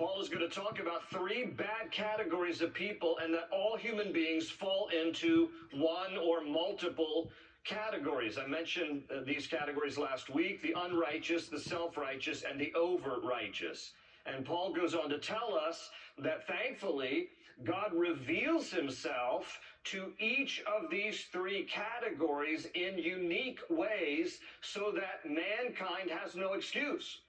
Paul is going to talk about three bad categories of people, and that all human beings fall into one or multiple categories. I mentioned these categories last week: the unrighteous, the self-righteous, and the over-righteous. And Paul goes on to tell us that thankfully, God reveals himself to each of these three categories in unique ways so that mankind has no excuse.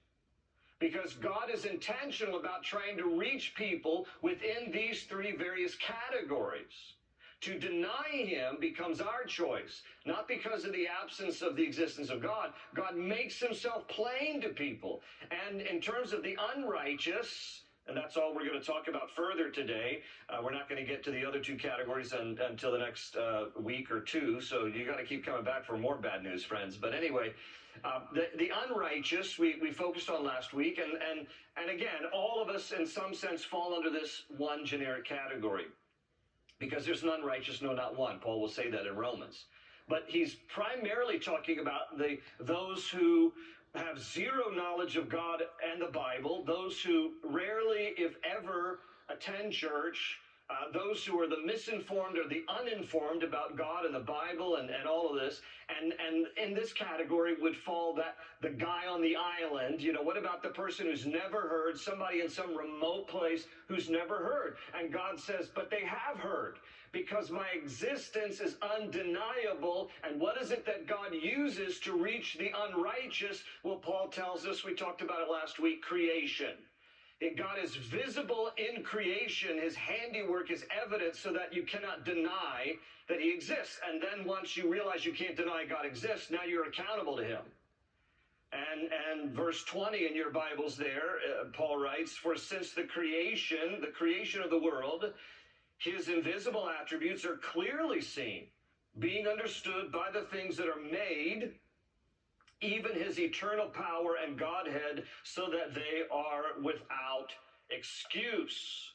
Because God is intentional about trying to reach people within these three various categories. To deny him becomes our choice, not because of the absence of the existence of God. God makes himself plain to people. And in terms of the unrighteous, and that's all we're going to talk about further today. We're not going to get to the other two categories until the next week or two, so you got to keep coming back for more bad news, friends. But anyway, the unrighteous we focused on last week, and again, all of us in some sense fall under this one generic category. Because there's none righteous, no, not one. Paul will say that in Romans. But he's primarily talking about those who have zero knowledge of God and the Bible, those who rarely, if ever, attend church, those who are the misinformed or the uninformed about God and the Bible and all of this. And in this category would fall that the guy on the island. You know, what about the person who's never heard, somebody in some remote place who's never heard? And God says, but they have heard, because my existence is undeniable. And what is it that God uses to reach the unrighteous? Well, Paul tells us, we talked about it last week, creation. God is visible in creation. His handiwork is evident so that you cannot deny that he exists. And then once you realize you can't deny God exists, now you're accountable to him. And verse 20 in your Bibles there, Paul writes, for since the creation of the world, his invisible attributes are clearly seen, being understood by the things that are made, even his eternal power and Godhead, so that they are without excuse.